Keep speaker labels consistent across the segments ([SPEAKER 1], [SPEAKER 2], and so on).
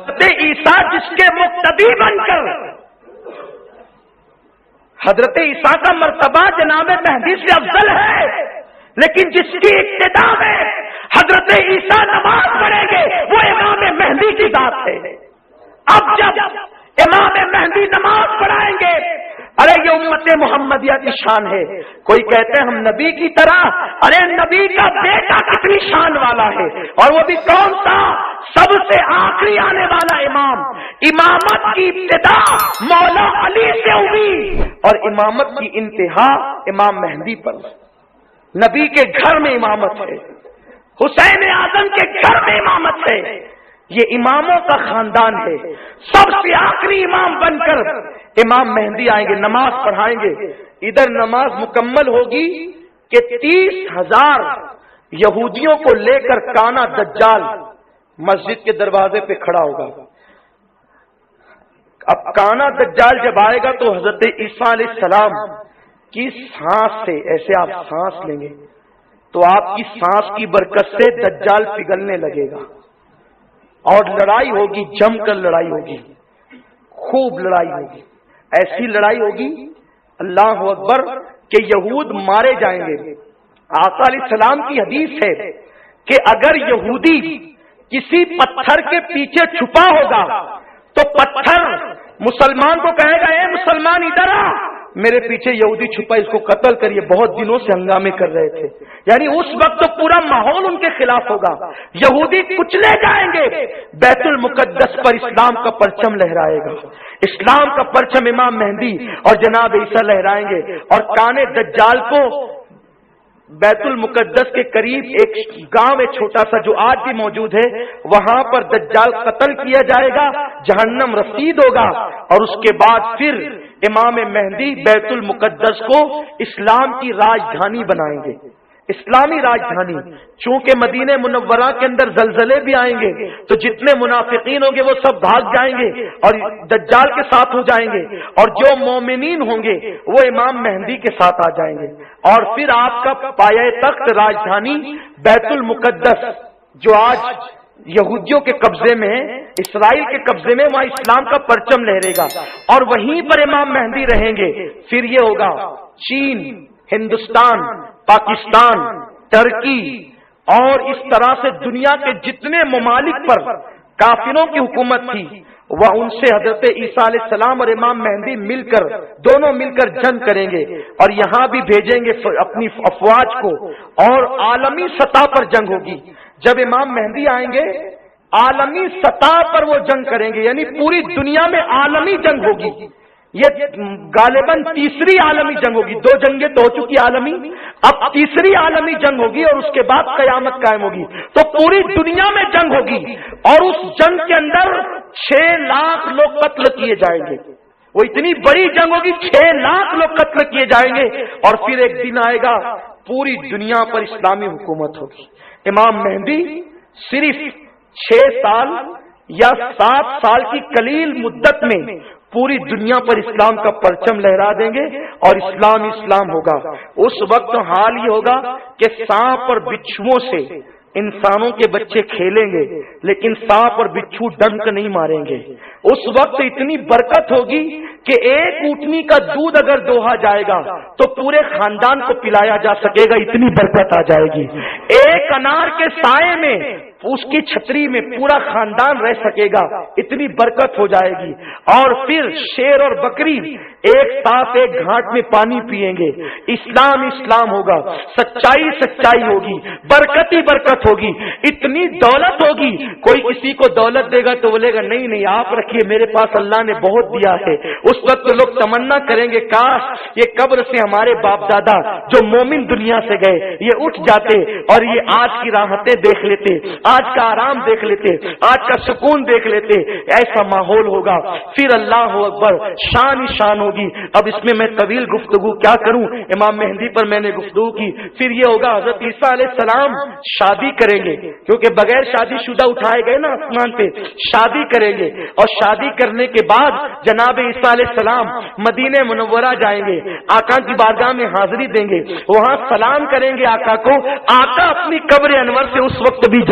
[SPEAKER 1] حضرت عیسیٰ جس کے مقتدی بن کر حضرت عیسیٰ کا مرتبہ جناب مہدی سے افضل ہے، لیکن جس کی ابتدا میں حضرت عیسیٰ نماز پڑھیں گے وہ امام مہدی کی ذات ہے۔ اب جب امام مہدی نماز پڑھائیں گے، ارے یہ امت محمدیہ کی شان ہے۔ کوئی کہتے ہیں ہم نبی کی طرح، ارے نبی کا بیٹا کتنی شان والا ہے، اور وہ بھی کون سا؟ سب سے آخری آنے والا امام۔ امامت کی ابتدا مولا علی سے ہوئی اور امامت کی انتہا امام مہدی پر۔ نبی کے گھر میں امامت ہے، حسین اعظم کے گھر میں امامت ہے۔ یہ اماموں کا خاندان ہے۔ سب سے آخری امام بن کر امام مہدی آئیں گے، نماز پڑھائیں گے۔ ادھر نماز مکمل ہوگی کہ 30,000 یہودیوں کو لے کر کانا دجال مسجد کے دروازے پہ کھڑا ہوگا۔ اب کانا دجال جب آئے گا تو حضرت عیسیٰ علیہ السلام کی سانس سے، ایسے آپ سانس لیں گے تو آپ کی سانس کی برکت سے دجال پگھلنے لگے گا، اور لڑائی ہوگی، جم کر لڑائی ہوگی، خوب لڑائی ہوگی۔ ایسی لڑائی ہوگی اللہ اکبر کہ یہود مارے جائیں گے۔ آقا علیہ السلام کی حدیث ہے کہ اگر یہودی کسی پتھر کے پیچھے چھپا ہوگا تو پتھر مسلمان کو کہے گا اے مسلمان ادھر آ، میرے پیچھے یہودی چھپا، اس کو قتل کریے، بہت دنوں سے ہنگامے کر رہے تھے۔ یعنی اس وقت تو پورا ماحول ان کے خلاف ہوگا، یہودی کچلے جائیں گے، بیت المقدس پر اسلام کا پرچم لہرائے گا، اسلام کا پرچم امام مہدی اور جناب عیسیٰ لہرائیں گے، اور کانے دجال کو بیت المقدس کے قریب ایک گاؤں ہے چھوٹا سا جو آج بھی موجود ہے، وہاں پر دجال قتل کیا جائے گا، جہنم رسید ہوگا، اور اس کے بعد پھر امام مہدی بیت المقدس کو اسلام کی راجدھانی بنائیں گے، اسلامی راجدھانی۔ چونکہ مدینہ منورہ کے اندر زلزلے بھی آئیں گے تو جتنے منافقین ہوں گے وہ سب بھاگ جائیں گے اور دجال کے ساتھ ہو جائیں گے، اور جو مومنین ہوں گے وہ امام مہدی کے ساتھ آ جائیں گے، اور پھر آپ کا پایہ تخت راجدھانی بیت المقدس جو آج یہودیوں کے قبضے میں ہے، اسرائیل کے قبضے میں، وہاں اسلام کا پرچم لہرے گا، اور وہیں پر امام مہدی رہیں گے۔ پھر یہ ہوگا چین، ہندوستان، پاکستان، ترکی اور اس طرح سے دنیا کے جتنے ممالک پر کافروں کی حکومت تھی، وہ ان سے حضرت عیسیٰ علیہ السلام اور امام مہدی دونوں مل کر جنگ کریں گے، اور یہاں بھی بھیجیں گے اپنی افواج کو، اور عالمی سطح پر جنگ ہوگی۔ جب امام مہدی آئیں گے عالمی سطح پر وہ جنگ کریں گے، یعنی پوری دنیا میں عالمی جنگ ہوگی۔ یہ غالباً تیسری عالمی جنگ ہوگی، 2 جنگیں تو ہو چکی عالمی، اب تیسری عالمی جنگ ہوگی، اور اس کے بعد قیامت قائم ہوگی، تو پوری دنیا میں جنگ ہوگی، اور اس جنگ کے اندر 6 لاکھ لوگ قتل کیے جائیں گے۔ وہ اتنی بڑی جنگ ہوگی، 6 لاکھ لوگ قتل کیے جائیں گے، اور پھر ایک دن آئے گا پوری دنیا پر اسلامی حکومت ہوگی۔ امام مہدی صرف 6 سال یا 7 سال کی قلیل مدت میں پوری دنیا پر اسلام کا پرچم لہرا دیں گے، اور اسلام ہوگا۔ اس وقت حال یہ ہوگا کہ سانپ اور بچھوؤں سے انسانوں کے بچے کھیلیں گے، لیکن سانپ اور بچھو ڈنک نہیں ماریں گے۔ اس وقت اتنی برکت ہوگی کہ ایک اونٹنی کا دودھ اگر دوہا جائے گا تو پورے خاندان کو پلایا جا سکے گا، اتنی برکت آ جائے گی۔ ایک انار کے سائے میں اس کی چھتری میں پورا خاندان رہ سکے گا، اتنی برکت ہو جائے گی۔ اور پھر شیر اور بکری ایک ساتھ ایک گھاٹ میں پانی پیئیں گے، اسلام ہوگا، سچائی ہوگی، برکت ہی برکت ہوگی، اتنی دولت ہوگی۔ کوئی کسی کو دولت دے گا تو بولے گا نہیں آپ رکھیے، میرے پاس اللہ نے بہت دیا ہے۔ اس وقت لوگ تمنا کریں گے کاش یہ قبر سے ہمارے باپ دادا جو مومن دنیا سے گئے یہ اٹھ جاتے اور یہ آج کی راحتیں دیکھ لیتے، آج کا آرام دیکھ لیتے، آج کا سکون دیکھ لیتے۔ ایسا ماحول ہوگا، پھر اللہ اکبر، شان ہی شان ہوگی۔ اب اس میں طویل گفتگو کیا کروں، امام مہدی پر میں نے گفتگو کی۔ پھر یہ ہوگا حضرت عیسیٰ علیہ السلام شادی کریں گے، کیونکہ بغیر شادی شدہ اٹھائے گئے نا آسمان پہ، شادی کریں گے، اور شادی کرنے کے بعد جناب عیسیٰ علیہ السلام مدینہ منورہ جائیں گے، آقا کی بارگاہ میں حاضری دیں گے، وہاں سلام کریں گے آقا کو۔ آقا اپنی قبر انور سے اس وقت بھی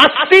[SPEAKER 1] 80